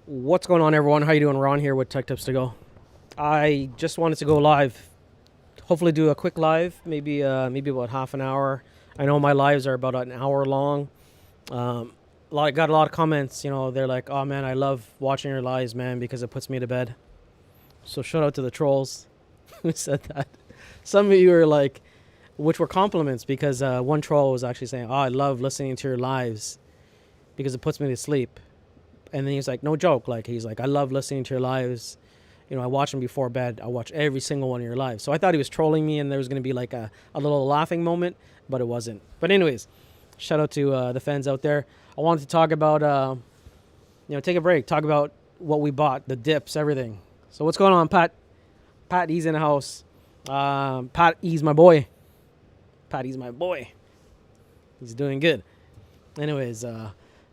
What's going on, everyone? How you doing? Ron here with Tech Tips to Go. I just wanted to go live. Hopefully, do a quick live, maybe about half an hour. I know my lives are about an hour long. Got a lot of comments. They're like, "Oh man, I love watching your lives, man, because it puts me to bed." So shout out to the trolls who said that. Some of you are like, which were compliments because one troll was actually saying, "Oh, I love listening to your lives because it puts me to sleep." And then he's like, no joke. Like, he's like, I love listening to your lives. I watch them before bed. I watch every single one of your lives. So I thought he was trolling me and there was going to be like a little laughing moment, but it wasn't. But anyways, shout out to the fans out there. I wanted to talk about, take a break, talk about what we bought, the dips, everything. So what's going on, Pat? Pat, he's in the house. Pat, he's my boy. Pat, he's my boy. He's doing good. Anyways,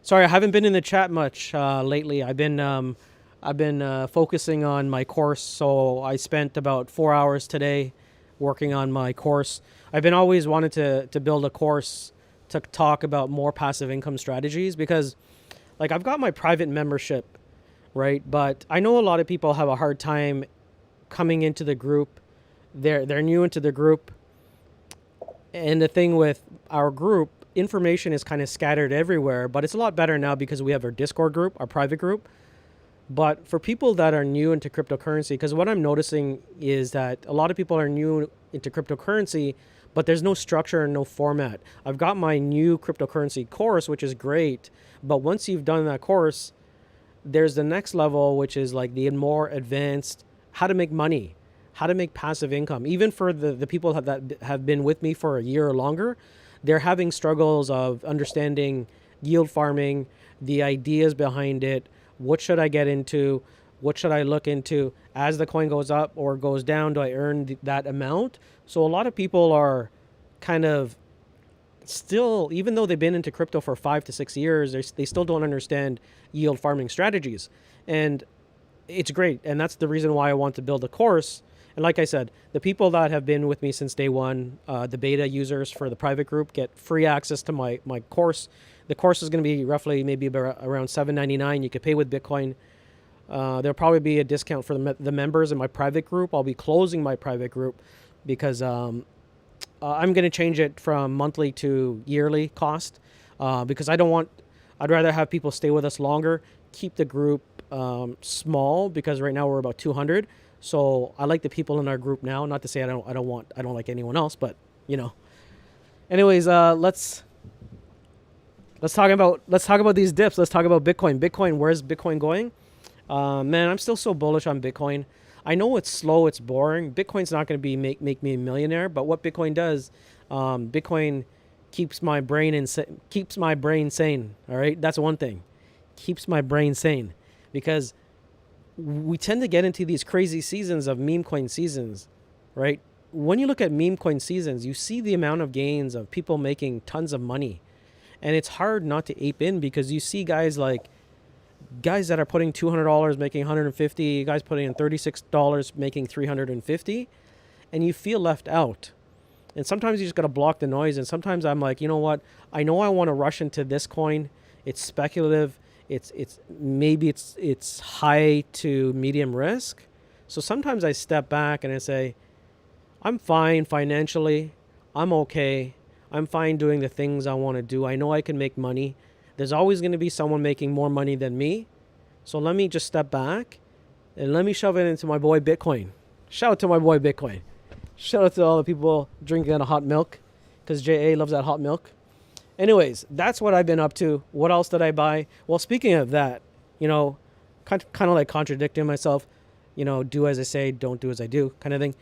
sorry, I haven't been in the chat much lately. I've been focusing on my course, so I spent about 4 hours today working on my course. I've been always wanted to build a course to talk about more passive income strategies because, like, I've got my private membership, right? But I know a lot of people have a hard time coming into the group. They're new into the group, and the thing with our group, information is kind of scattered everywhere, but it's a lot better now because we have our Discord group, our private group. But for people that are new into cryptocurrency, because what I'm noticing is that a lot of people are new into cryptocurrency, but there's no structure and no format. I've got my new cryptocurrency course, which is great. But once you've done that course, there's the next level, which is like the more advanced, how to make money, how to make passive income. Even for the people that have been with me for a year or longer, they're having struggles of understanding yield farming, the ideas behind it. What should I get into? What should I look into? As the coin goes up or goes down, do I earn that amount? So a lot of people are kind of still, even though they've been into crypto for 5 to 6 years, they still don't understand yield farming strategies. And it's great. And that's the reason why I want to build a course. And like I said, the people that have been with me since day one, the beta users for the private group get free access to my course. The course is going to be roughly maybe around $7.99. You could pay with Bitcoin. There'll probably be a discount for the members in my private group. I'll be closing my private group because I'm going to change it from monthly to yearly cost because I'd rather have people stay with us longer, keep the group small because right now we're about 200. So I like the people in our group now. Not to say I don't like anyone else, but Anyways, let's talk about these dips. Let's talk about Bitcoin. Bitcoin, where's Bitcoin going? Man, I'm still so bullish on Bitcoin. I know it's slow, it's boring. Bitcoin's not going to be make me a millionaire, but what Bitcoin does, Bitcoin keeps my brain sane. All right, that's one thing. Keeps my brain sane because we tend to get into these crazy seasons of meme coin seasons, right? When you look at meme coin seasons, you see the amount of gains of people making tons of money. And it's hard not to ape in because you see guys that are putting $200 making $150, guys putting in $36 making $350, and you feel left out. And sometimes you just got to block the noise. And sometimes I'm like, you know what? I know I want to rush into this coin. It's speculative. It's high to medium risk. So sometimes I step back and I say, I'm fine financially. I'm okay. I'm fine doing the things I want to do. I know I can make money. There's always going to be someone making more money than me. So let me just step back and let me shove it into my boy Bitcoin. Shout out to my boy Bitcoin. Shout out to all the people drinking that hot milk because JA loves that hot milk. Anyways, that's what I've been up to. What else did I buy? Well, speaking of that, kind of like contradicting myself, do as I say, don't do as I do kind of thing.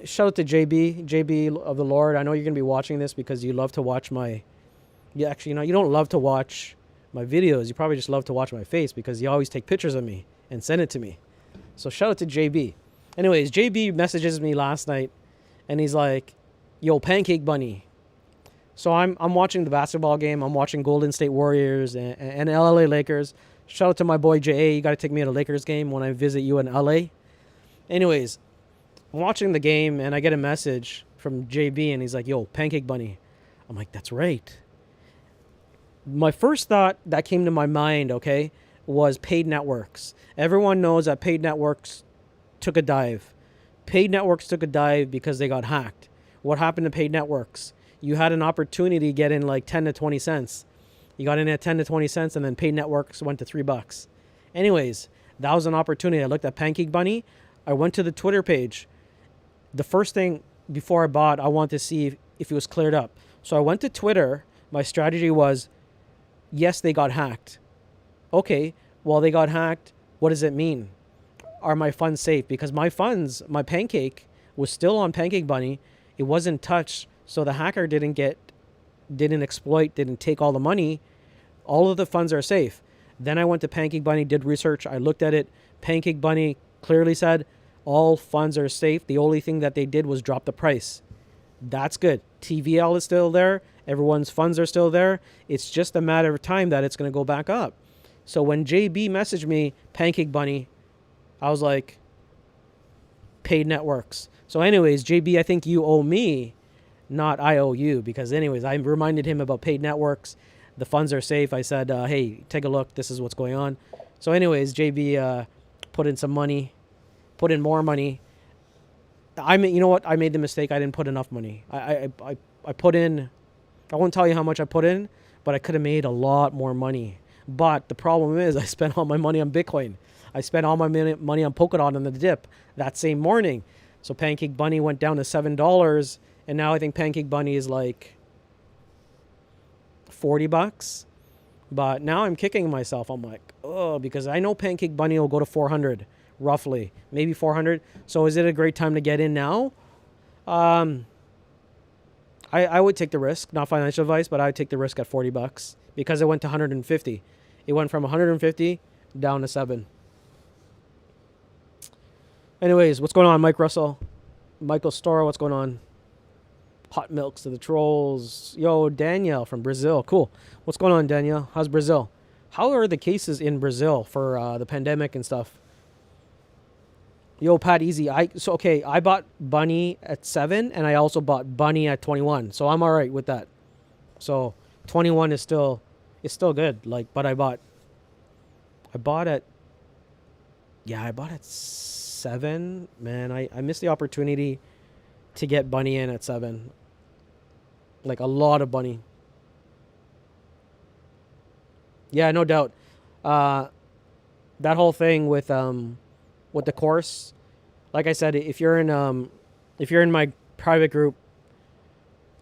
Shout out to JB of the Lord. I know you're going to be watching this because you love to watch you don't love to watch my videos. You probably just love to watch my face because you always take pictures of me and send it to me. So shout out to JB. Anyways, JB messages me last night and he's like, yo, Pancake Bunny. So I'm watching the basketball game. I'm watching Golden State Warriors and LA Lakers. Shout out to my boy JA. You got to take me to a Lakers game when I visit you in LA. Anyways, I'm watching the game and I get a message from JB and he's like, yo, Pancake Bunny. I'm like, that's right. My first thought that came to my mind, okay, was paid networks. Everyone knows that paid networks took a dive. Paid networks took a dive because they got hacked. What happened to paid networks? You had an opportunity to get in like 10 to 20 cents. You got in at 10 to 20 cents and then paid networks went to $3. Anyways, that was an opportunity. I looked at Pancake Bunny. I went to the Twitter page. The first thing before I bought, I wanted to see if it was cleared up. So I went to Twitter. My strategy was, yes, they got hacked. Okay, well, they got hacked. What does it mean? Are my funds safe? Because my funds, my Pancake was still on Pancake Bunny. It wasn't touched. So the hacker didn't exploit, didn't take all the money. All of the funds are safe. Then I went to Pancake Bunny, did research. I looked at it. Pancake Bunny clearly said all funds are safe. The only thing that they did was drop the price. That's good. TVL is still there. Everyone's funds are still there. It's just a matter of time that it's going to go back up. So when JB messaged me, Pancake Bunny, I was like, paid networks. So anyways, JB, I think you owe me, not I owe you, because anyways, I reminded him about paid networks. The funds are safe. I said, hey, take a look. This is what's going on. So anyways, JB put in some money, put in more money. You know what? I made the mistake. I didn't put enough money. I put in, I won't tell you how much I put in, but I could have made a lot more money. But the problem is I spent all my money on Bitcoin. I spent all my money on Polkadot on the dip that same morning. So Pancake Bunny went down to $7. And now I think Pancake Bunny is like $40. But now I'm kicking myself. I'm like, oh, because I know Pancake Bunny will go to 400 roughly, maybe 400. So is it a great time to get in now? I would take the risk, not financial advice, but I would take the risk at $40 because it went to 150. It went from 150 down to 7. Anyways, what's going on, Mike Russell? Michael Stora, what's going on? Hot milks to the trolls. Yo, Danielle from Brazil. Cool. What's going on, Danielle? How's Brazil? How are the cases in Brazil for the pandemic and stuff? Yo, Pat Easy. I bought Bunny at 7 and I also bought Bunny at 21. So I'm all right with that. So 21 is still good. Like, but I bought at 7. Man, I missed the opportunity to get Bunny in at 7. Like a lot of Bunny. Yeah, no doubt. That whole thing with the course, like I said, if you're in my private group,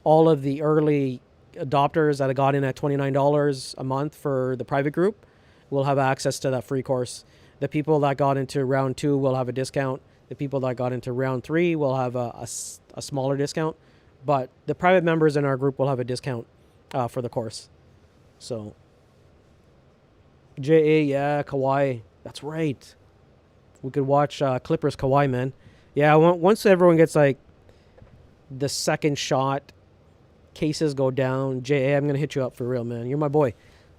all of the early adopters that I got in at $29 a month for the private group will have access to that free course. The people that got into round 2 will have a discount. The people that got into round 3 will have a smaller discount. But the private members in our group will have a discount for the course. So, JA, yeah, Kawhi. That's right. We could watch Clippers Kawhi, man. Yeah, once everyone gets like the second shot, cases go down. JA, I'm going to hit you up for real, man. You're my boy.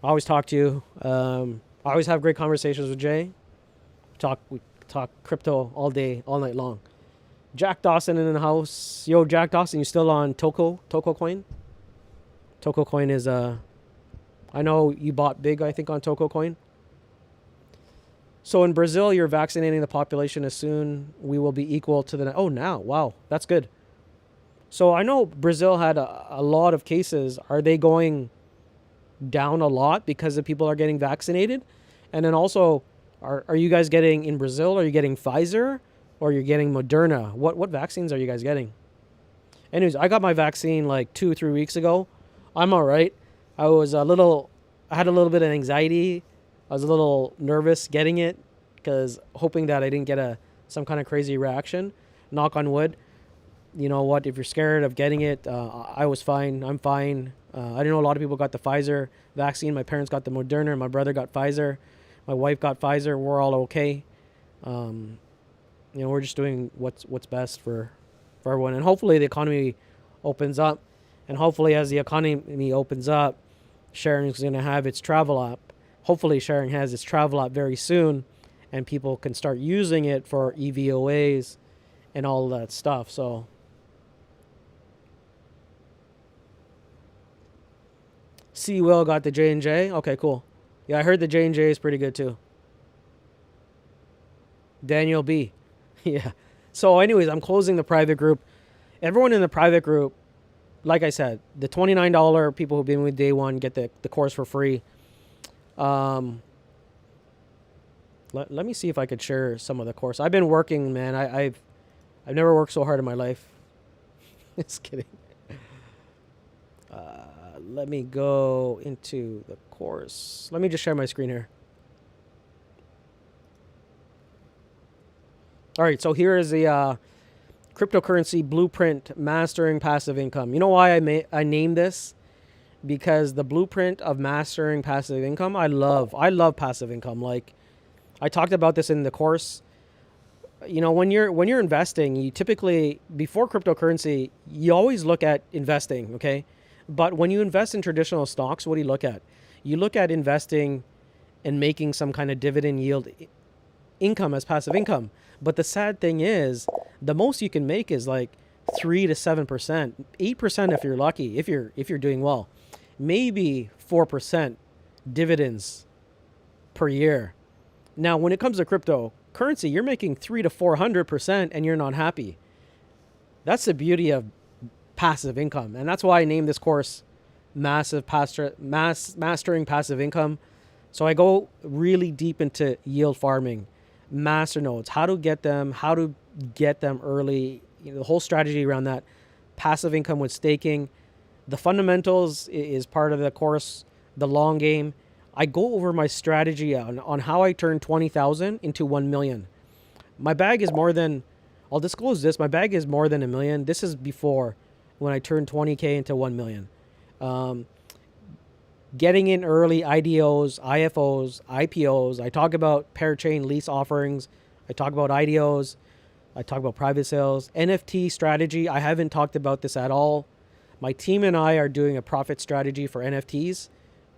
I always talk to you. I always have great conversations with Jay. We talk crypto all day, all night long. Jack Dawson in the house. Yo, Jack Dawson, you still on Toko Coin? Toko Coin is I know you bought big, I think, on Toko Coin. So in Brazil, you're vaccinating the population as soon we will be equal to the... Oh, now. Wow. That's good. So I know Brazil had a lot of cases. Are they going down a lot because the people are getting vaccinated? And then also, are you guys getting in Brazil? Are you getting Pfizer or you're getting Moderna? What vaccines are you guys getting? Anyways, I got my vaccine like 2 or 3 weeks ago. I'm all right. I had a little bit of anxiety. I was a little nervous getting it because hoping that I didn't get some kind of crazy reaction. Knock on wood. You know what? If you're scared of getting it, I was fine. I'm fine. I know a lot of people got the Pfizer vaccine. My parents got the Moderna. My brother got Pfizer. My wife got Pfizer. We're all okay. We're just doing what's best for everyone. And hopefully the economy opens up. And hopefully as the economy opens up, Sharing is going to have its travel app. Hopefully Sharing has its travel app very soon. And people can start using it for EVOAs and all that stuff. So... C. Will got the J&J. Okay, cool. Yeah, I heard the J&J is pretty good too. Daniel B. Yeah. So, anyways, I'm closing the private group. Everyone in the private group, like I said, the $29 people who've been with day one get the course for free. Um, let me see if I could share some of the course. I've been working, man. I've never worked so hard in my life. Just kidding. Let me go into the course. Let me just share my screen here. All right, so here is the cryptocurrency blueprint mastering passive income. You know why I named this? Because the blueprint of mastering passive income, I love passive income. Like I talked about this in the course. You know, when you're investing, you typically, before cryptocurrency, you always look at investing, okay? But when you invest in traditional stocks, what do you look at? You look at investing and making some kind of dividend yield income as passive income. But the sad thing is, the most you can make is like 3 to 7%, 8% if you're lucky, if you're doing well. Maybe 4% dividends per year. Now, when it comes to cryptocurrency, you're making 3 to 400% and you're not happy. That's the beauty of passive income, and that's why I named this course Mastering Passive Income. So I go really deep into yield farming, master nodes, how to get them early, you know, the whole strategy around that, passive income with staking. The fundamentals is part of the course, the long game. I go over my strategy on how I turn 20,000 into 1 million. My bag is more than, I'll disclose this, my bag is more than $1 million. This is before, when I turned 20K into 1 million. Getting in early IDOs, IFOs, IPOs. I talk about parachain lease offerings. I talk about IDOs. I talk about private sales. NFT strategy. I haven't talked about this at all. My team and I are doing a profit strategy for NFTs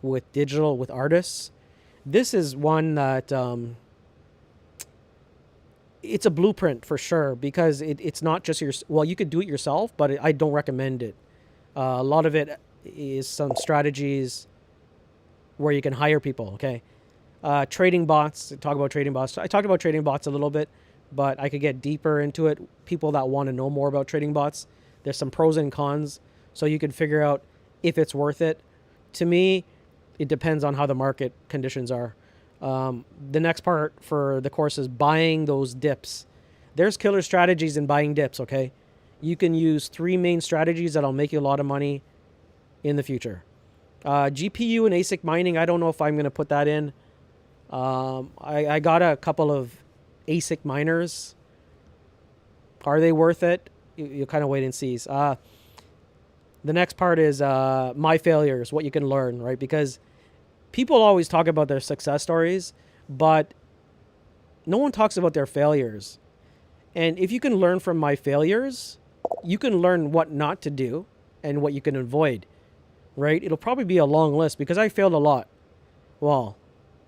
with artists. This is one that it's a blueprint for sure, because it's not just you could do it yourself, but I don't recommend it. A lot of it is some strategies where you can hire people, okay? Trading bots, talk about trading bots. I talked about trading bots a little bit, but I could get deeper into it. People that want to know more about trading bots, there's some pros and cons, so you can figure out if it's worth it. To me, it depends on how the market conditions are. The next part for the course is buying those dips. There's killer strategies in buying dips, okay? You can use 3 main strategies that'll make you a lot of money in the future. GPU and ASIC mining, I don't know if I'm going to put that in. I got a couple of ASIC miners. Are they worth it? You kind of wait and see. The next part is my failures, what you can learn, right? Because people always talk about their success stories, but no one talks about their failures. And if you can learn from my failures, you can learn what not to do and what you can avoid, right? It'll probably be a long list because I failed a lot. Well,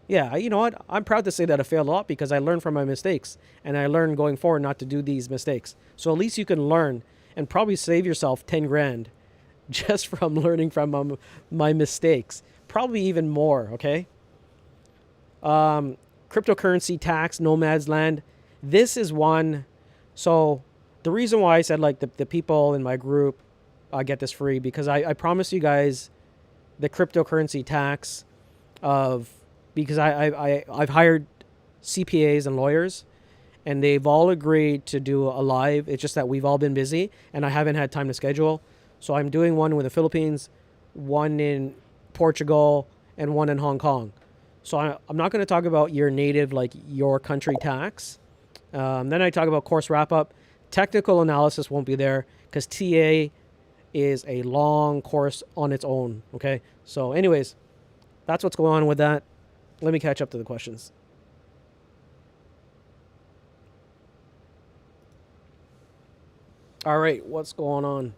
yeah, you know what? I'm proud to say that I failed a lot because I learned from my mistakes and I learned going forward not to do these mistakes. So at least you can learn and probably save yourself 10 grand just from learning from my mistakes. Probably even more, okay? Cryptocurrency tax, nomad's land. This is one. So the reason why I said like the people in my group get this free, because I promise you guys the cryptocurrency tax because I've hired CPAs and lawyers and they've all agreed to do a live. It's just that we've all been busy and I haven't had time to schedule. So I'm doing one with the Philippines, one in Portugal, and one in Hong Kong. So I'm not going to talk about your native, like your country tax. Then I talk about course wrap up. Technical analysis won't be there because TA is a long course on its own. Okay. So anyways, that's what's going on with that. Let me catch up to the questions. All right. What's going on?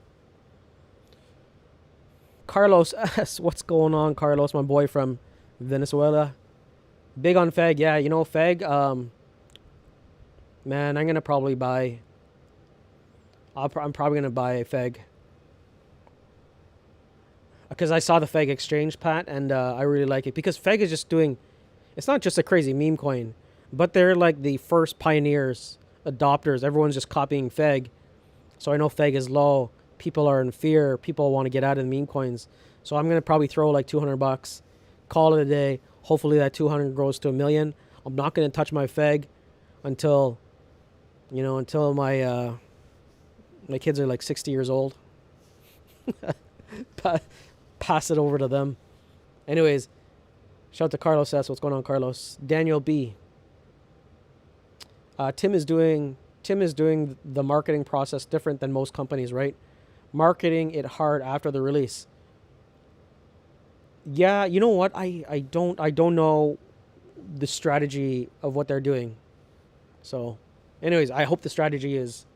Carlos S. What's going on, Carlos, my boy from Venezuela? Big on Feg. Yeah, you know, Feg, man, I'm going to probably buy, I'm probably going to buy Feg. because I saw the Feg exchange, Pat, and I really like it because Feg is just doing. It's not just a crazy meme coin, but they're like the first pioneers, adopters. Everyone's just copying Feg, so I know Feg is low. People are in fear. People want to get out of the meme coins, so I'm gonna probably throw like $200, call it a day. Hopefully that 200 grows to 1 million. I'm not gonna touch my Feg until, until my kids are like 60 years old. Pass it over to them. Anyways, shout out to Carlos S. What's going on, Carlos? Daniel B. Tim is doing the marketing process different than most companies, right? Marketing it hard after the release. Yeah, you know what? I don't know the strategy of what they're doing. So, anyways, I hope the strategy is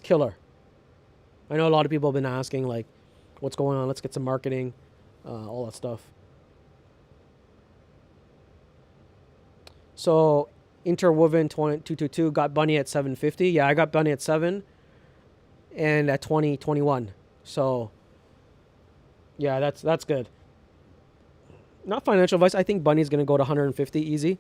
killer. I know a lot of people have been asking like, what's going on? Let's get some marketing, all that stuff. So, Interwoven 222 got Bunny at 750. Yeah, I got Bunny at 7 and at 2021. So, yeah, that's good. Not financial advice. I think Bunny's going to go to 150 easy.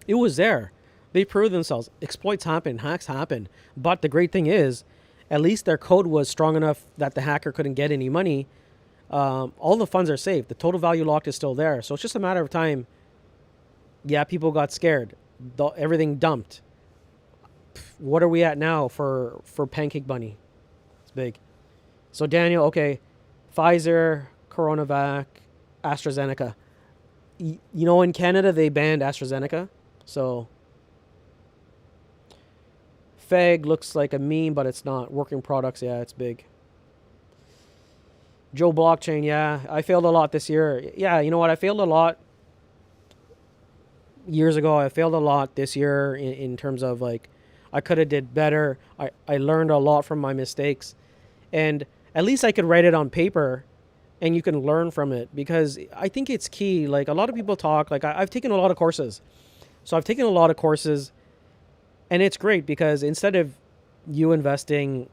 It was there. They proved themselves. Exploits happen, hacks happen. But the great thing is, at least their code was strong enough that the hacker couldn't get any money. All the funds are safe. The total value locked is still there. So it's just a matter of time. Yeah, people got scared. Everything dumped. What are we at now for Pancake Bunny? It's big. So Daniel, okay, Pfizer, CoronaVac, AstraZeneca. In Canada they banned AstraZeneca. So Feg looks like a meme, but it's not. Working products, yeah, it's big. Joe Blockchain, yeah, I failed a lot this year. Yeah, you know what? I failed a lot years ago. I failed a lot this year in terms of like, I could have did better. I learned a lot from my mistakes, and at least I could write it on paper, and you can learn from it because I think it's key. Like a lot of people talk. Like I've taken a lot of courses, so I've taken a lot of courses. And it's great because instead of you investing,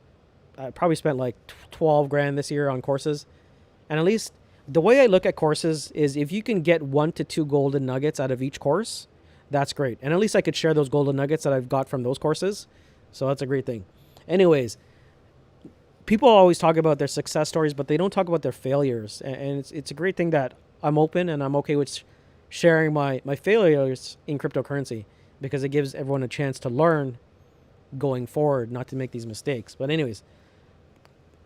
I probably spent like 12 grand this year on courses. And at least the way I look at courses is if you can get 1 to 2 golden nuggets out of each course, that's great. And at least I could share those golden nuggets that I've got from those courses. So that's a great thing. Anyways, people always talk about their success stories, but they don't talk about their failures. And it's a great thing that I'm open and I'm okay with sharing my failures in cryptocurrency, because it gives everyone a chance to learn going forward, not to make these mistakes. But anyways,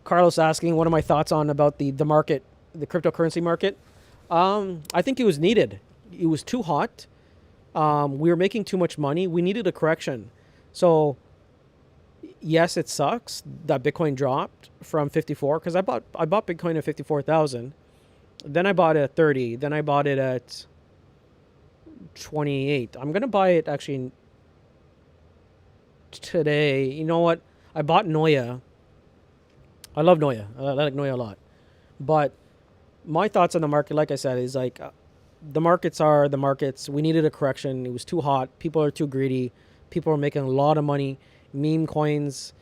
Carlos asking, what are my thoughts on about the market, the cryptocurrency market? I think it was needed. It was too hot. We were making too much money. We needed a correction. So yes, it sucks that Bitcoin dropped from 54, because I bought Bitcoin at 54,000. Then I bought it at 30. Then I bought it at 28. I'm gonna buy it actually today. You know what? I bought Noya. I love Noya. I like Noya a lot. But my thoughts on the market, like I said, is like the markets are the markets. We needed a correction. It was too hot. People are too greedy. People are making a lot of money. Meme coins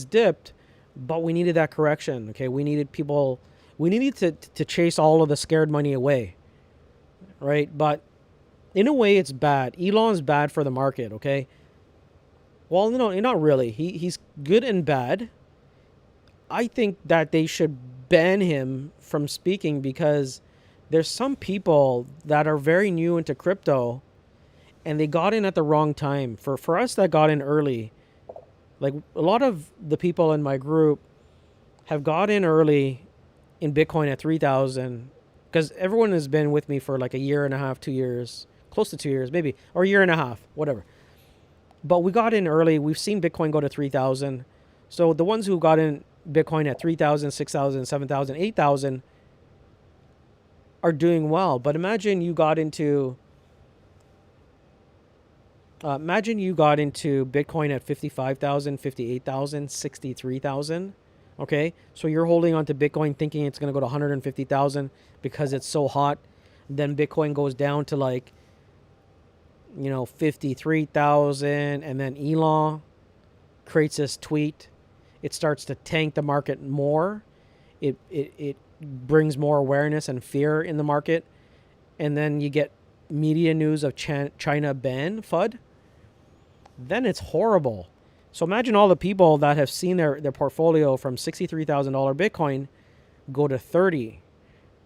dipped, but we needed that correction. Okay, we needed to chase all of the scared money away, right? But in a way, it's bad. Elon's bad for the market, okay? Well, no, not really. He's good and bad. I think that they should ban him from speaking because there's some people that are very new into crypto and they got in at the wrong time. For us that got in early, like a lot of the people in my group have got in early in Bitcoin at 3,000, because everyone has been with me for like a year and a half, 2 years, close to 2 years, maybe, or a year and a half, whatever. But we got in early. We've seen Bitcoin go to 3,000. So the ones who got in Bitcoin at 3,000, 6,000, 7,000, 8,000 are doing well. But imagine you got into Bitcoin at 55,000, 58,000, 63,000. Okay, so you're holding on to Bitcoin thinking it's going to go to 150,000 because it's so hot. Then Bitcoin goes down to like, 53,000, and then Elon creates this tweet. It starts to tank the market more. It brings more awareness and fear in the market, and then you get media news of China ban FUD, then it's horrible. So imagine all the people that have seen their portfolio from $63,000 Bitcoin go to 30.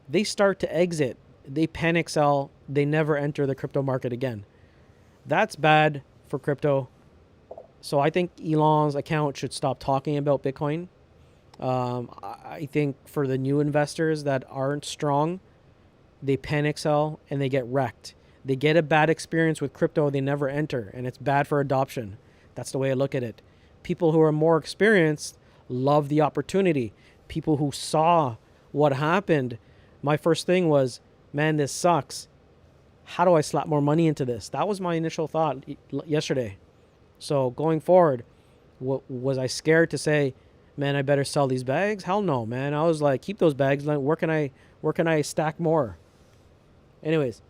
They start to exit. They panic sell. They never enter the crypto market again. That's bad for crypto. So I think Elon's account should stop talking about Bitcoin. I think for the new investors that aren't strong, they panic sell and they get wrecked. They get a bad experience with crypto, they never enter, and it's bad for adoption. That's the way I look at it. People who are more experienced love the opportunity. People who saw what happened, my first thing was, man, this sucks. How do I slap more money into this? That was my initial thought yesterday. So going forward, was I scared to say, man, I better sell these bags? Hell no, man. I was like, keep those bags. Like, where can I stack more? Anyways,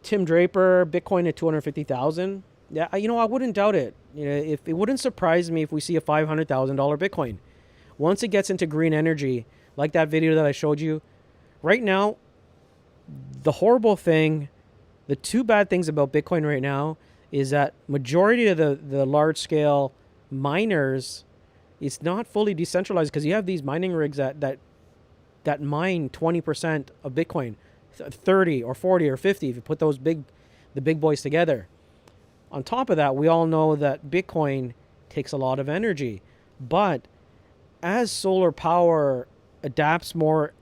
Tim Draper, Bitcoin at 250,000. Yeah, I wouldn't doubt it. If it wouldn't surprise me if we see a $500,000 Bitcoin. Once it gets into green energy, like that video that I showed you, right now, the horrible thing, the two bad things about Bitcoin right now is that majority of the large scale miners, it's not fully decentralized because you have these mining rigs that mine 20% of Bitcoin, 30 or 40 or 50 if you put the big boys together. On top of that, we all know that Bitcoin takes a lot of energy, but as solar power adapts more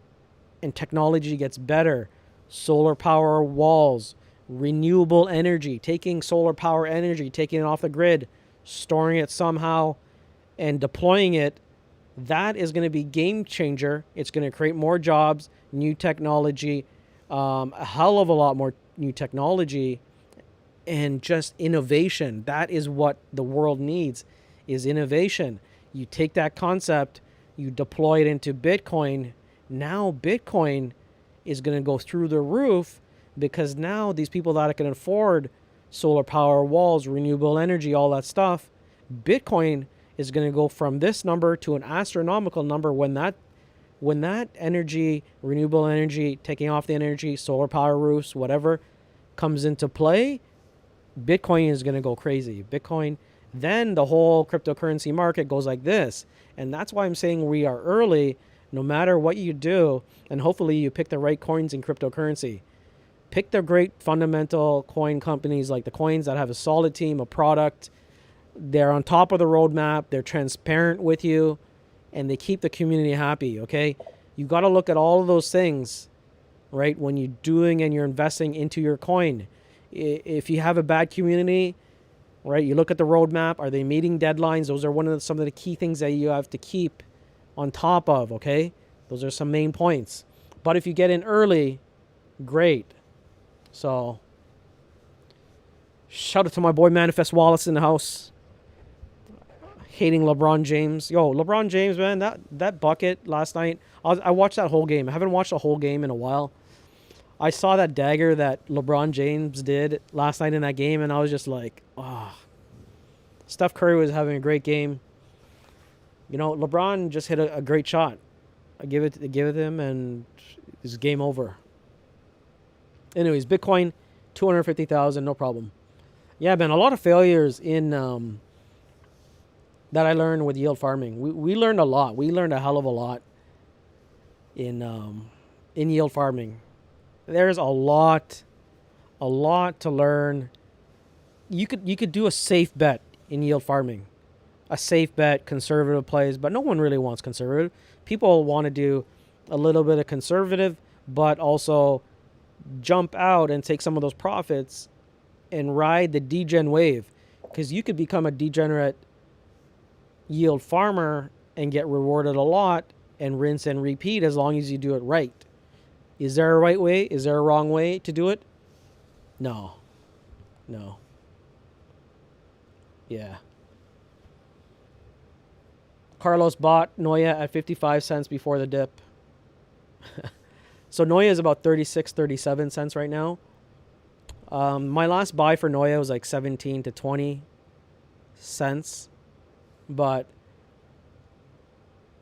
and technology gets better, solar power walls, renewable energy, taking solar power energy, taking it off the grid, storing it somehow, and deploying it, that is going to be game changer. It's going to create more jobs, new technology, a hell of a lot more new technology, and just innovation. That is what the world needs, is innovation. You take that concept, you deploy it into Bitcoin. Now Bitcoin is going to go through the roof because now these people that can afford solar power walls, renewable energy, all that stuff, Bitcoin is going to go from this number to an astronomical number when that energy, renewable energy, taking off the energy, solar power roofs, whatever, comes into play. Bitcoin is going to go crazy. Bitcoin, then the whole cryptocurrency market goes like this. And that's why I'm saying we are early, no matter what you do. And hopefully you pick the right coins in cryptocurrency. Pick the great fundamental coin companies, like the coins that have a solid team, a product. They're on top of the roadmap. They're transparent with you, and they keep the community happy. Okay, you got to look at all of those things, right? When you're doing and you're investing into your coin. If you have a bad community, right? You look at the roadmap. Are they meeting deadlines? Those are some of the key things that you have to keep on top of. Okay, those are some main points. But if you get in early, great. So, shout out to my boy Manifest Wallace in the house. Hating LeBron James. Yo, LeBron James, man, that bucket last night. I watched that whole game. I haven't watched a whole game in a while. I saw that dagger that LeBron James did last night in that game, and I was just like, oh. Steph Curry was having a great game. LeBron just hit a great shot. I give it to him, and it's game over. Anyways, Bitcoin, 250,000, no problem. Yeah, man, a lot of failures in that I learned with yield farming. We learned a lot. We learned a hell of a lot in yield farming. There's a lot to learn. You could do a safe bet in yield farming. A safe bet, conservative plays, but no one really wants conservative. People want to do a little bit of conservative, but also jump out and take some of those profits and ride the degen wave, because you could become a degenerate yield farmer and get rewarded a lot and rinse and repeat as long as you do it right. Is there a right way? Is there a wrong way to do it? No. Yeah. Carlos bought Noya at 55 cents before the dip. So Noya is about 36, 37 cents right now. My last buy for Noya was like 17 to 20 cents. But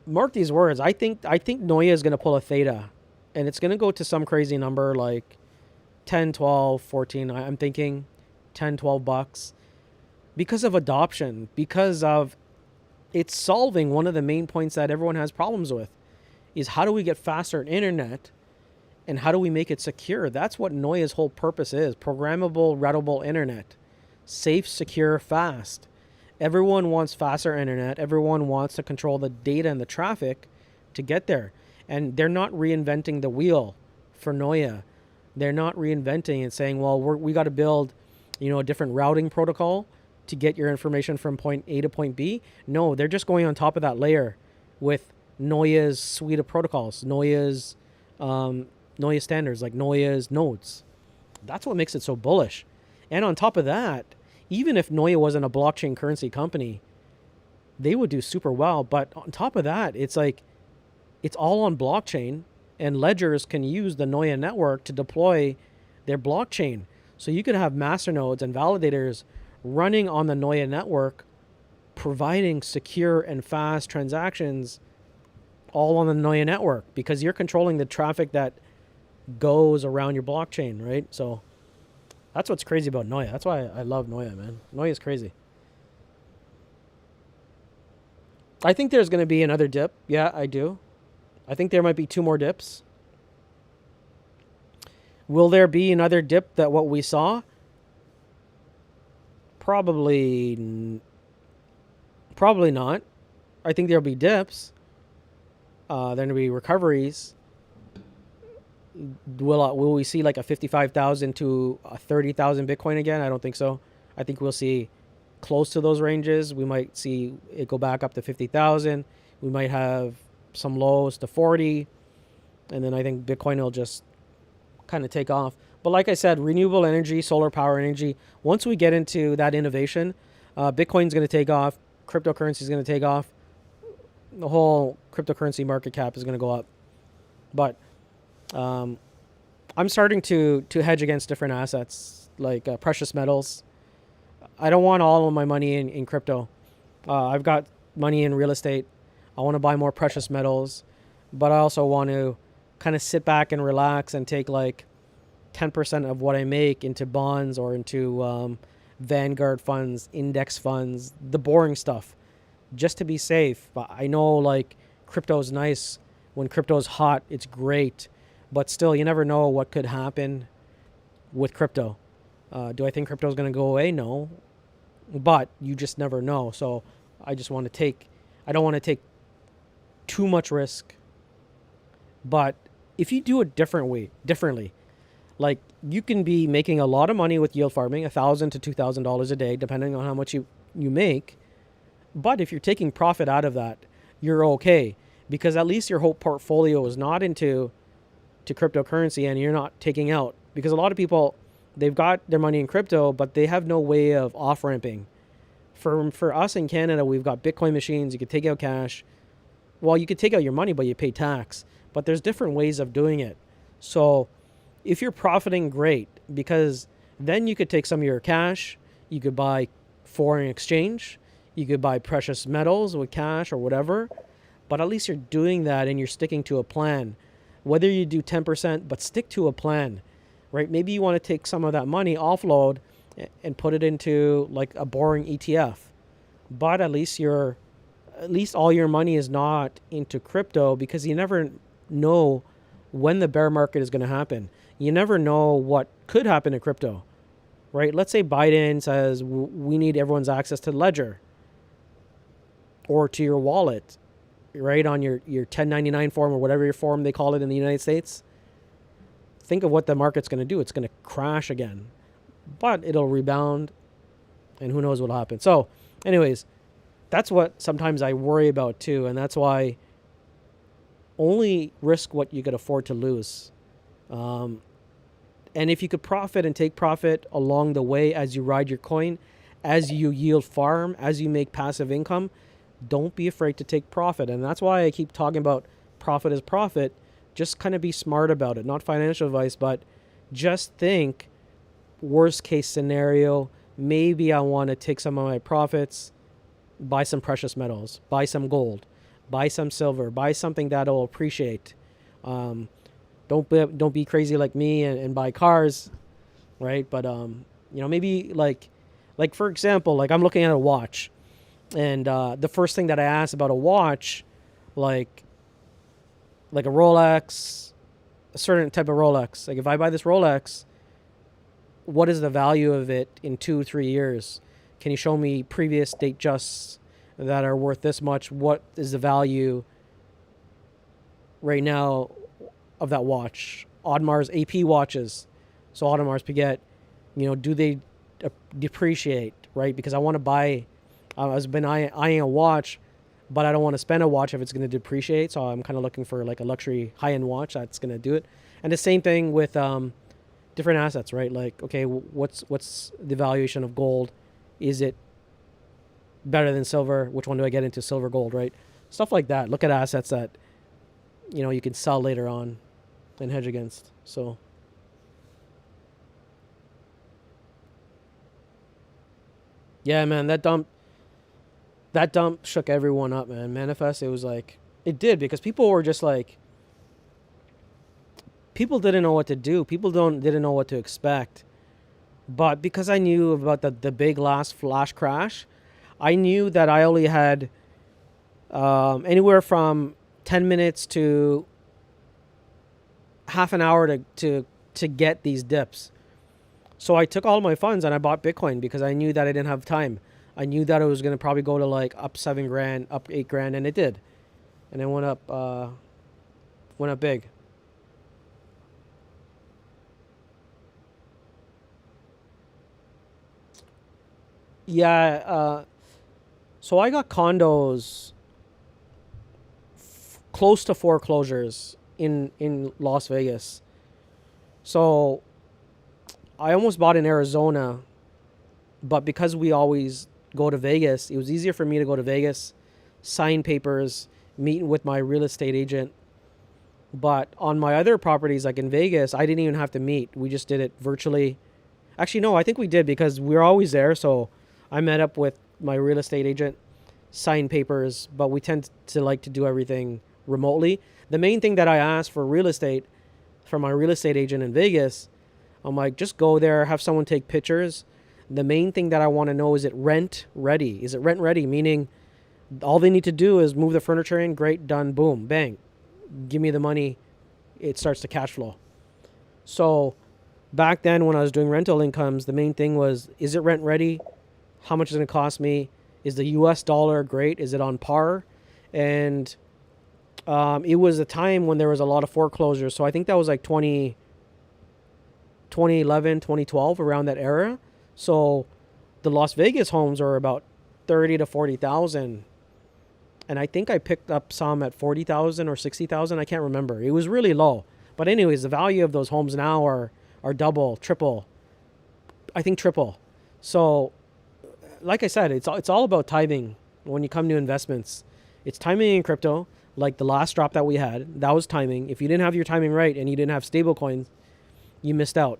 mark these words. I think Noya is going to pull a theta, and it's going to go to some crazy number like 10, 12, 14. I'm thinking 10, 12 bucks because of adoption, because of it's solving one of the main points that everyone has problems with is how do we get faster internet and how do we make it secure? That's what Noya's whole purpose is. Programmable, routable internet. Safe, secure, fast. Everyone wants faster internet. Everyone wants to control the data and the traffic to get there. And they're not reinventing the wheel for Noya. They're not reinventing and saying, well, we got to build, a different routing protocol to get your information from point A to point B. No, they're just going on top of that layer with Noya's suite of protocols, Noya's standards, like Noya's nodes. That's what makes it so bullish. And on top of that, even if Noya wasn't a blockchain currency company, they would do super well. But on top of that, it's like it's all on blockchain, and ledgers can use the Noya network to deploy their blockchain. So you could have masternodes and validators running on the Noya network, providing secure and fast transactions all on the Noya network because you're controlling the traffic that goes around your blockchain, right? So that's what's crazy about Noya. That's why I love Noya, man. Noya is crazy. I think there's going to be another dip. Yeah, I do. I think there might be 2 more dips. Will there be another dip that what we saw? Probably not. I think there'll be dips. There'll be recoveries. Will we see like a 55,000 to a 30,000 Bitcoin again? I don't think so. I think we'll see close to those ranges. We might see it go back up to 50,000. We might have some lows to 40. And then I think Bitcoin will just kind of take off. But like I said, renewable energy, solar power energy, once we get into that innovation, Bitcoin's going to take off. Cryptocurrency is going to take off. The whole cryptocurrency market cap is going to go up. But I'm starting to hedge against different assets like precious metals. I don't want all of my money in crypto. I've got money in real estate. I want to buy more precious metals, but I also want to kind of sit back and relax and take like 10% of what I make into bonds or into Vanguard funds, index funds, the boring stuff, just to be safe. But I know like crypto is nice. When crypto is hot, it's great. But still, you never know what could happen with crypto. Do I think crypto is going to go away? No. But you just never know. So I don't want to take too much risk. But if you do it differently, like you can be making a lot of money with yield farming, $1,000 to $2,000 a day, depending on how much you make. But if you're taking profit out of that, you're okay, because at least your whole portfolio is not into cryptocurrency and you're not taking out. Because a lot of people, they've got their money in crypto, but they have no way of off-ramping. For us in Canada, we've got Bitcoin machines. You could take out cash. Well, you could take out your money, but you pay tax. But there's different ways of doing it. So if you're profiting, great, because then you could take some of your cash. You could buy foreign exchange. You could buy precious metals with cash or whatever. But at least you're doing that and you're sticking to a plan. Whether you do 10%, but stick to a plan, right? Maybe you want to take some of that money, offload, and put it into like a boring ETF. But at least all your money is not into crypto, because you never know when the bear market is going to happen. You never know what could happen to crypto, right? Let's say Biden says we need everyone's access to Ledger or to your wallet, right, on your 1099 form or whatever your form they call it in the United States. Think of what the market's going to do. It's going to crash again, but it'll rebound, and who knows what'll happen. So anyways, that's what sometimes I worry about too, and that's why only risk what you could afford to lose. And if you could profit and take profit along the way as you ride your coin, as you yield farm, as you make passive income, don't be afraid to take profit. And that's why I keep talking about profit is profit. Just kind of be smart about it. Not financial advice, but just think worst case scenario. Maybe I want to take some of my profits, buy some precious metals, buy some gold, Buy some silver. Buy something that'll appreciate. Um, don't be crazy like me and buy cars, right? But maybe like for example, like I'm looking at a watch, and the first thing that I ask about a watch, like a Rolex, a certain type of Rolex. Like if I buy this Rolex, what is the value of it in 2-3 years? Can you show me previous date justs that are worth this much? What is the value right now of that watch? Audemars AP watches. So Audemars Piguet, do they depreciate, right? Because I want to buy, I've been eyeing a watch, but I don't want to spend a watch if it's going to depreciate. So I'm kind of looking for like a luxury high-end watch that's going to do it. And the same thing with different assets, right? Like, okay, what's the valuation of gold? Is it better than silver? Which one do I get into, silver, gold, right? Stuff like that. Look at assets that, you can sell later on and hedge against. So yeah, man, that dump shook everyone up, man. Manifest, it was like, it did, because people were just like, people didn't know what to do. People didn't know what to expect. But because I knew about the big last flash crash, I knew that I only had anywhere from 10 minutes to half an hour to get these dips. So I took all my funds and I bought Bitcoin because I knew that I didn't have time. I knew that it was going to probably go to like up 7 grand, up 8 grand, and it did. And it went up big. Yeah, so I got condos close to foreclosures in Las Vegas. So I almost bought in Arizona, but because we always go to Vegas, it was easier for me to go to Vegas, sign papers, meet with my real estate agent. But on my other properties, like in Vegas, I didn't even have to meet. We just did it virtually. Actually, no, I think we did, because we were always there. So I met up with my real estate agent, signed papers, but we tend to like to do everything remotely. The main thing that I asked for real estate from my real estate agent in Vegas, I'm like, just go there, have someone take pictures. The main thing that I want to know, is it rent ready? Is it rent ready? Meaning all they need to do is move the furniture in, great, done, boom, bang. Give me the money. It starts to cash flow. So back then when I was doing rental incomes, the main thing was, is it rent ready? How much is it going to cost me? Is the US dollar great? Is it on par? And it was a time when there was a lot of foreclosures. So I think that was like 2011, 2012, around that era. So the Las Vegas homes are about 30 to 40,000. And I think I picked up some at 40,000 or 60,000. I can't remember. It was really low. But anyways, the value of those homes now are double, triple. I think triple. So like I said, it's all about timing when you come to investments. It's timing in crypto, like the last drop that we had. That was timing. If you didn't have your timing right and you didn't have stable coins, you missed out.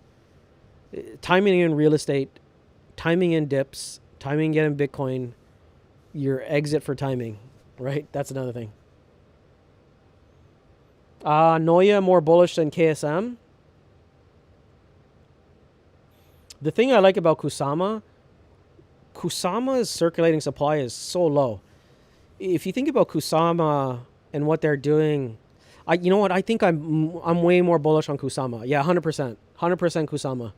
Timing in real estate, timing in dips, timing getting Bitcoin, your exit for timing, right? That's another thing. Noya more bullish than KSM. The thing I like about Kusama's circulating supply is so low. If you think about Kusama and what they're doing, you know what? I think I'm way more bullish on Kusama. Yeah, 100%. 100% Kusama.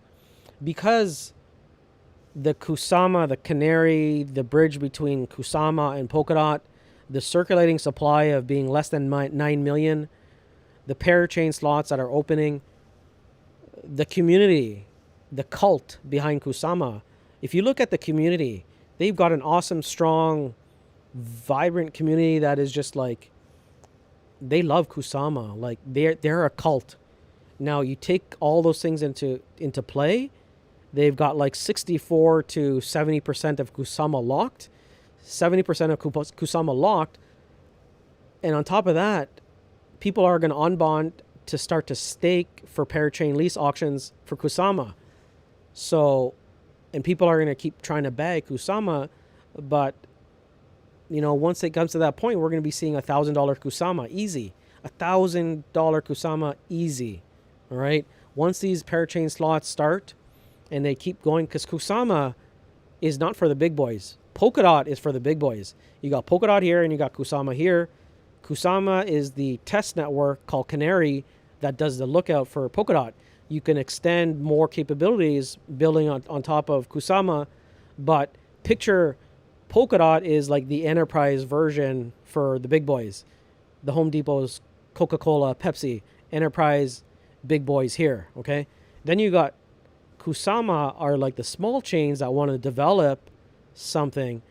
Because the Kusama, the Canary, the bridge between Kusama and Polkadot, the circulating supply of being less than 9 million, the parachain slots that are opening, the community, the cult behind Kusama. If you look at the community, they've got an awesome, strong, vibrant community that is just like, they love Kusama. Like they're a cult. Now you take all those things into play. They've got like 64 to 70% of Kusama locked, 70% of Kusama locked, and on top of that, people are going to unbond to start to stake for parachain lease auctions for Kusama. So, and people are going to keep trying to bag Kusama, but once it comes to that point, we're going to be seeing $1,000 Kusama easy. $1,000 Kusama easy. All right. Once these parachain slots start and they keep going, because Kusama is not for the big boys. Polkadot is for the big boys. You got Polkadot here and you got Kusama here. Kusama is the test network called Canary that does the lookout for Polkadot. You can extend more capabilities building on top of Kusama, but picture Polkadot is like the enterprise version for the big boys. The Home Depot's, Coca-Cola, Pepsi, enterprise big boys here, okay? Then you got Kusama are like the small chains that want to develop something,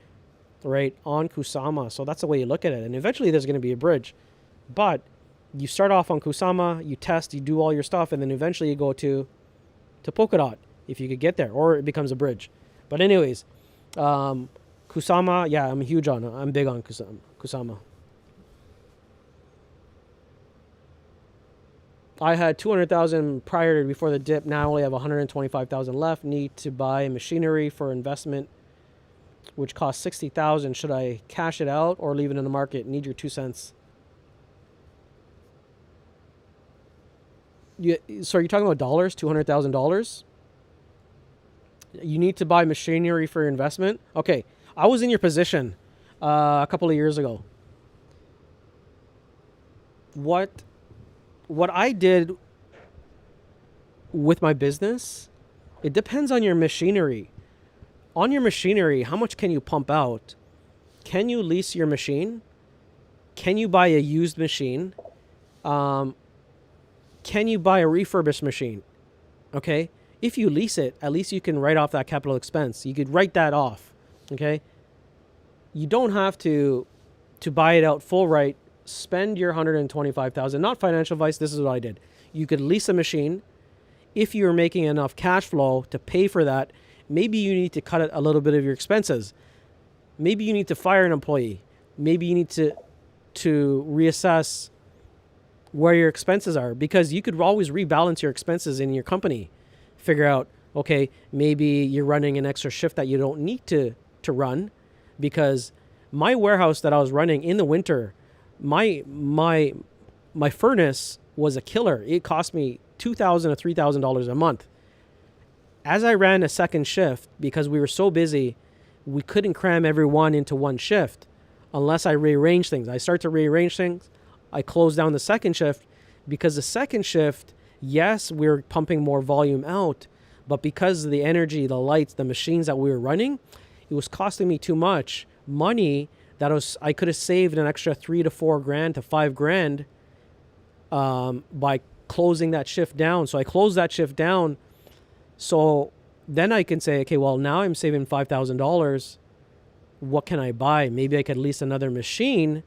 right, on Kusama. So that's the way you look at it. And eventually there's going to be a bridge. But you start off on Kusama, you test, you do all your stuff, and then eventually you go to Polkadot if you could get there, or it becomes a bridge. But anyways, Kusama, yeah, I'm big on Kusama. I had 200,000 prior to before the dip. Now I only have 125,000 left. Need to buy machinery for investment, which costs 60,000. Should I cash it out or leave it in the market? Need your 2 cents. So are you talking about dollars? $200,000? You need to buy machinery for investment? Okay, I was in your position a couple of years ago. What I did with my business, it depends on your machinery. On your machinery, how much can you pump out? Can you lease your machine? Can you buy a used machine? Can you buy a refurbished machine? Okay? If you lease it, at least you can write off that capital expense. You could write that off. Okay? You don't have to buy it out full right. Spend your 125,000. Not financial advice. This is what I did. You could lease a machine. If you're making enough cash flow to pay for that, maybe you need to cut a little bit of your expenses. Maybe you need to fire an employee. Maybe you need to reassess where your expenses are, because you could always rebalance your expenses in your company. Figure out, okay, maybe you're running an extra shift that you don't need to run, because my warehouse that I was running in the winter, my furnace was a killer. It cost me $2,000 to $3,000 a month. As I ran a second shift, because we were so busy, we couldn't cram everyone into one shift unless I rearrange things. I start to rearrange things. I closed down the second shift, because the second shift, yes, we were pumping more volume out, but because of the energy, the lights, the machines that we were running, it was costing me too much money. I could have saved an extra $3,000 to $4,000 to $5,000 by closing that shift down. So I closed that shift down. So then I can say, okay, well, now I'm saving $5,000. What can I buy? Maybe I could lease another machine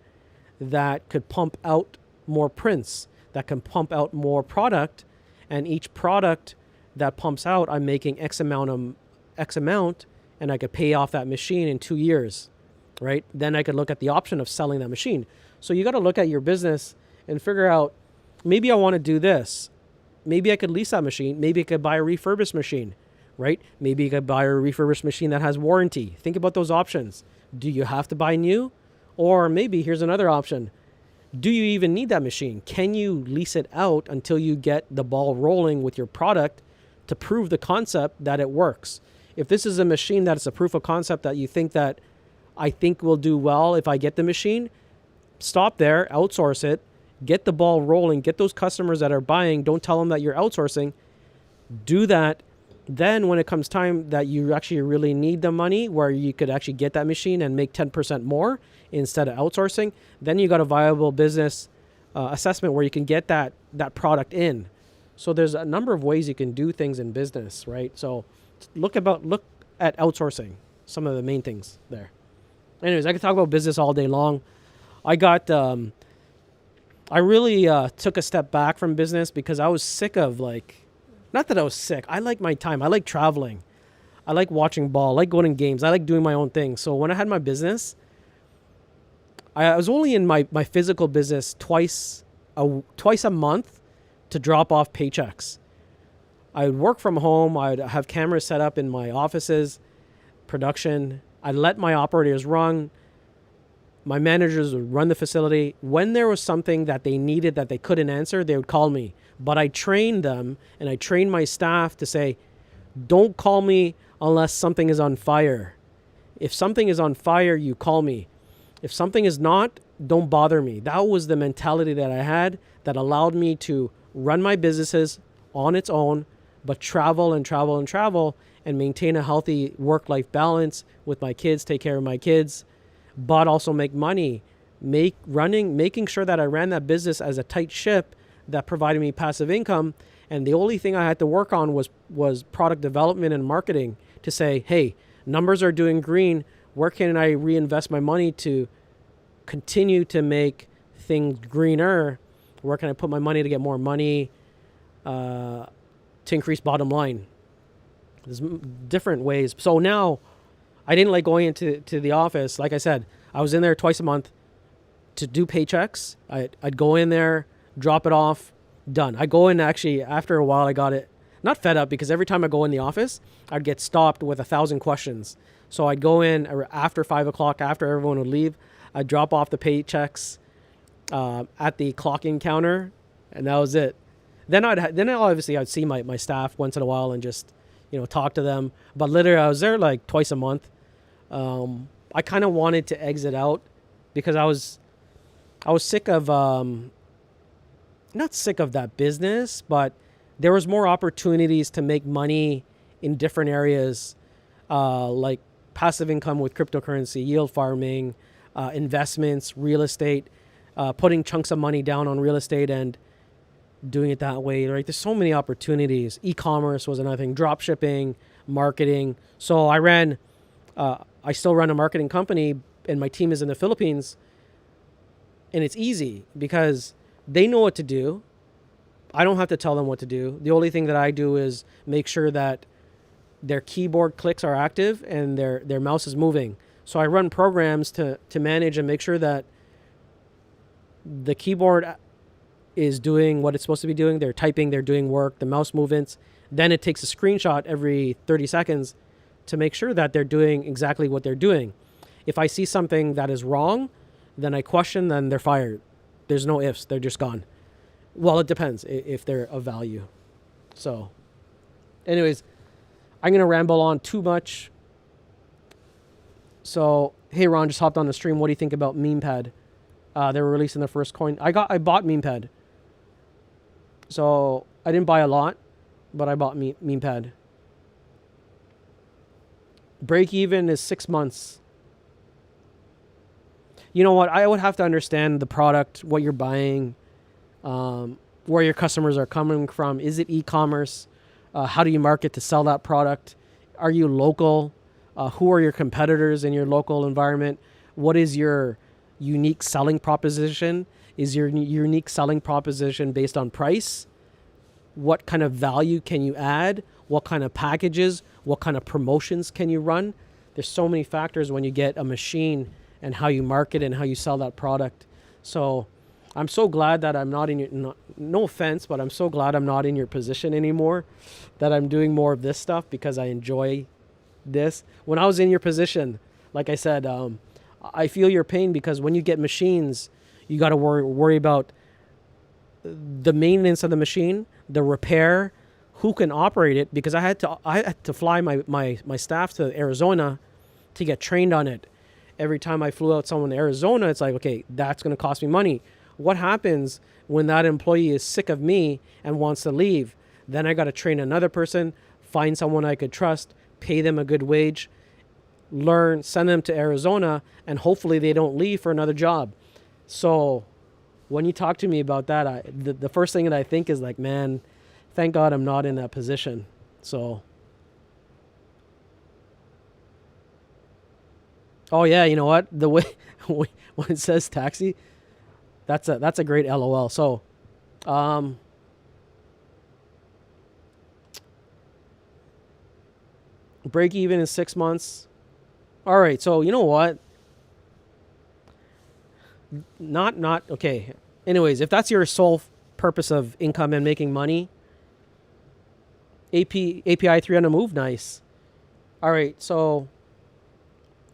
that could pump out more prints, that can pump out more product, and each product that pumps out, I'm making X amount, and I could pay off that machine in 2 years, right? Then I could look at the option of selling that machine. So you got to look at your business and figure out, maybe I want to do this. Maybe I could lease that machine. Maybe I could buy a refurbished machine, right? Maybe you could buy a refurbished machine that has warranty. Think about those options. Do you have to buy new? Or maybe here's another option. Do you even need that machine? Can you lease it out until you get the ball rolling with your product to prove the concept that it works? If this is a machine that's a proof of concept that you think that I think will do well if I get the machine, stop there, outsource it, get the ball rolling, get those customers that are buying. Don't tell them that you're outsourcing. Do that. Then when it comes time that you actually really need the money, where you could actually get that machine and make 10% more instead of outsourcing, then you got a viable business assessment where you can get that product in. So there's a number of ways you can do things in business, right? So look at outsourcing, some of the main things there. Anyways, I could talk about business all day long. I really took a step back from business because I was sick of not that I was sick. I like my time. I like traveling. I like watching ball. I like going to games. I like doing my own thing. So when I had my business, I was only in my physical business twice a month to drop off paychecks. I would work from home. I'd have cameras set up in my offices, production. I'd let my operators run. My managers would run the facility. When there was something that they needed that they couldn't answer, they would call me. But I trained them and I trained my staff to say, don't call me unless something is on fire. If something is on fire, you call me. If something is not, don't bother me. That was the mentality that I had that allowed me to run my businesses on its own, but travel and travel and travel and maintain a healthy work-life balance with my kids, take care of my kids, but also make money, making sure that I ran that business as a tight ship that provided me passive income. And the only thing I had to work on was product development and marketing to say, hey, numbers are doing green. Where can I reinvest my money to continue to make things greener? Where can I put my money to get more money to increase bottom line? There's different ways. So now I didn't like going into the office. Like I said, I was in there twice a month to do paychecks. I'd go in there, drop it off, done. I go in actually after a while I got it, not fed up because every time I go in the office, I'd get stopped with 1,000 questions. So I'd go in after 5 o'clock, after everyone would leave. I'd drop off the paychecks at the clock-in counter, and that was it. Then obviously I'd see my staff once in a while and just, talk to them. But literally I was there like twice a month. I kind of wanted to exit out because I was sick of, not sick of that business, but there was more opportunities to make money in different areas, like passive income with cryptocurrency, yield farming, investments, real estate, putting chunks of money down on real estate and doing it that way, right? There's so many opportunities. E-commerce was another thing, drop shipping, marketing. So I still run a marketing company and my team is in the Philippines, and it's easy because they know what to do. I don't have to tell them what to do. The only thing that I do is make sure that their keyboard clicks are active and their mouse is moving. So I run programs to manage and make sure that the keyboard is doing what it's supposed to be doing. They're typing, they're doing work, the mouse movements. Then it takes a screenshot every 30 seconds to make sure that they're doing exactly what they're doing. If I see something that is wrong, then I question, then they're fired. There's no ifs, they're just gone. Well, it depends if they're of value. So, anyways, I'm going to ramble on too much. So, hey, Ron, just hopped on the stream. What do you think about Memepad? They were releasing their first coin. I bought Memepad. So, I didn't buy a lot, but I bought Memepad. Break even is 6 months. You know what? I would have to understand the product, what you're buying, where your customers are coming from. Is it e-commerce? How do you market to sell that product? Are you local? Who are your competitors in your local environment? What is your unique selling proposition? Is your unique selling proposition based on price? What kind of value can you add? What kind of packages? What kind of promotions can you run? There's so many factors when you get a machine and how you market and how you sell that product. So I'm so glad that I'm not in your, no offense, but I'm so glad I'm not in your position anymore, that I'm doing more of this stuff because I enjoy this. When I was in your position, like I said, I feel your pain because when you get machines, you got to worry about the maintenance of the machine, the repair, who can operate it, because I had to fly my staff to Arizona to get trained on it. Every time I flew out someone to Arizona, it's like, okay, that's going to cost me money. What happens when that employee is sick of me and wants to leave? Then I got to train another person, find someone I could trust, pay them a good wage, learn, send them to Arizona, and hopefully they don't leave for another job. So when you talk to me about that, the first thing that I think is like, man, thank God I'm not in that position. So, oh yeah, you know what? The way when it says taxi, that's a great LOL. So, break even in 6 months. All right. So you know what? Not okay. Anyways, if that's your sole purpose of income and making money, API 3 on a move, nice. All right. So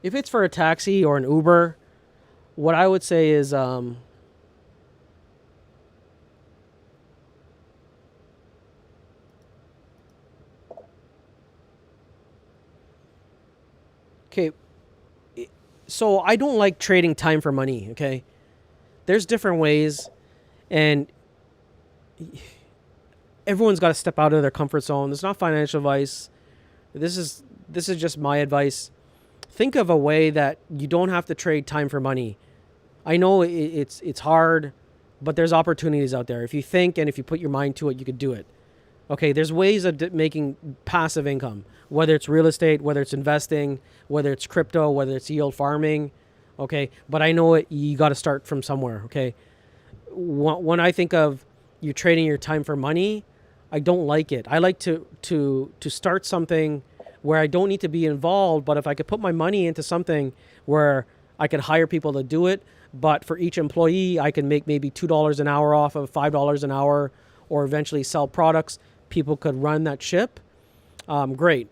if it's for a taxi or an Uber, what I would say is, okay, so I don't like trading time for money. Okay, there's different ways, and everyone's got to step out of their comfort zone. It's not financial advice. This is just my advice. Think of a way that you don't have to trade time for money. I know it's hard, but there's opportunities out there. If you think and if you put your mind to it, you could do it. Okay, there's ways of making passive income, whether it's real estate, whether it's investing, whether it's crypto, whether it's yield farming. Okay, but I know you got to start from somewhere. Okay, when I think of you trading your time for money, I don't like it. I like to start something where I don't need to be involved, but if I could put my money into something where I could hire people to do it, but for each employee, I can make maybe $2 an hour off of $5 an hour, or eventually sell products. People could run that ship. Great,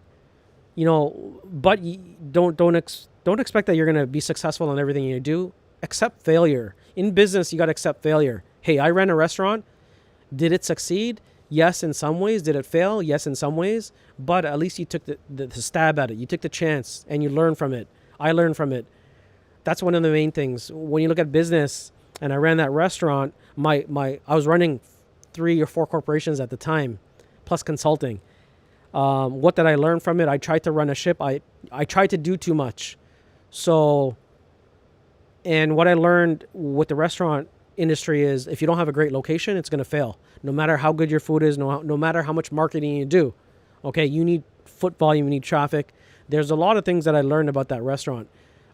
but don't expect that you're gonna be successful in everything you do. Accept failure. In business, you got to accept failure. Hey, I ran a restaurant. Did it succeed? Yes, in some ways. Did it fail? Yes, in some ways. But at least you took the stab at it. You took the chance and you learned from it. I learned from it. That's one of the main things. When you look at business, and I ran that restaurant, I was running 3 or 4 corporations at the time, plus consulting. What did I learn from it? I tried to run a ship. I tried to do too much. And what I learned with the restaurant industry is if you don't have a great location, it's going to fail. No matter how good your food is, no matter how much marketing you do. Okay, you need foot volume, you need traffic. There's a lot of things that I learned about that restaurant.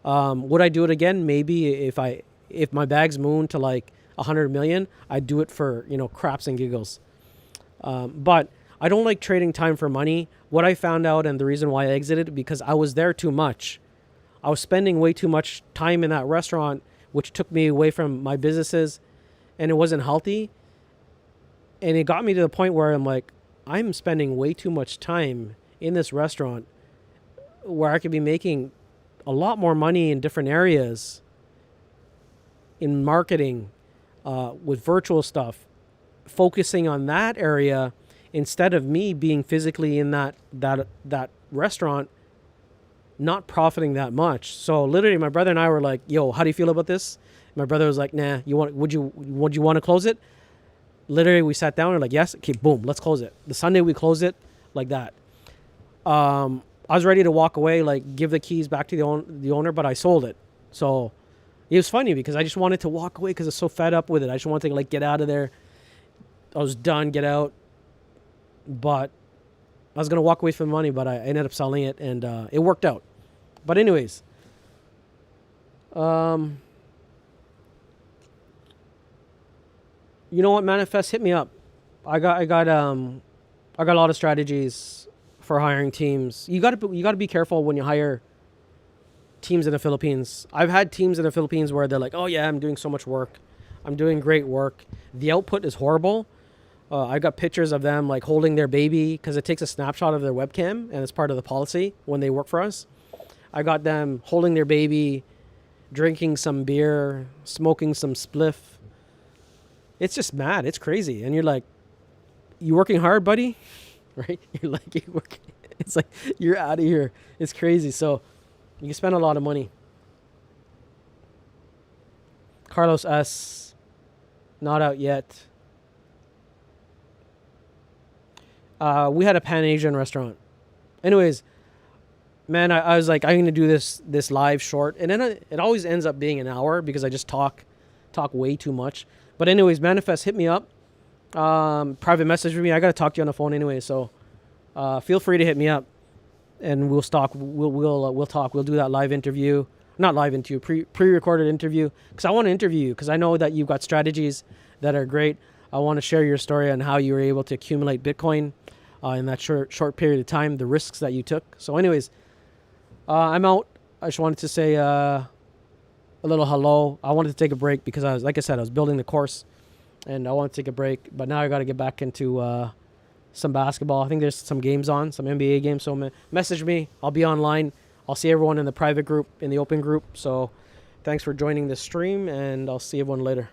Would I do it again? Maybe if my bags moon to like 100 million, I'd do it for, craps and giggles. But I don't like trading time for money. What I found out, and the reason why I exited, because I was there too much. I was spending way too much time in that restaurant, which took me away from my businesses, and it wasn't healthy. And it got me to the point where I'm like, I'm spending way too much time in this restaurant where I could be making a lot more money in different areas, in marketing, with virtual stuff, focusing on that area instead of me being physically in that restaurant, not profiting that much. So literally my brother and I were like, yo, how do you feel about this? My brother was like, nah, would you want to close it? Literally we sat down and like, yes, okay, boom, let's close it. The Sunday we closed it like that. I was ready to walk away, like give the keys back to the owner, but I sold it. So it was funny because I just wanted to walk away because I was so fed up with it. I just wanted to like get out of there. I was done, get out. But I was going to walk away from the money, but I ended up selling it, and it worked out. But anyways, you know what, Manifest, hit me up. I got a lot of strategies for hiring teams. You got to be careful when you hire teams in the Philippines. I've had teams in the Philippines where they're like, "Oh yeah, I'm doing so much work. I'm doing great work." The output is horrible. I got pictures of them like holding their baby because it takes a snapshot of their webcam, and it's part of the policy when they work for us. I got them holding their baby, drinking some beer, smoking some spliff. It's just mad. It's crazy. And you're like, you working hard, buddy? Right? You're like, it's like, you're out of here. It's crazy. So you can spend a lot of money. Carlos S. Not out yet. We had a Pan-Asian restaurant. Anyways, man, I was like, I'm going to do this live short. And then it always ends up being an hour because I just talk way too much. But anyways, Manifest, hit me up. Private message with me. I got to talk to you on the phone anyway. So feel free to hit me up. And we'll talk. We'll talk. We'll do that live interview. Not live interview, pre-recorded interview. Because I want to interview you. Because I know that you've got strategies that are great. I want to share your story on how you were able to accumulate Bitcoin in that short period of time, the risks that you took. So anyways, I'm out. I just wanted to say a little hello. I wanted to take a break because I was building the course and I wanted to take a break. But now I got to get back into some basketball. I think there's some games on, some NBA games. So message me. I'll be online. I'll see everyone in the private group, in the open group. So Thanks for joining the stream, and I'll see everyone later.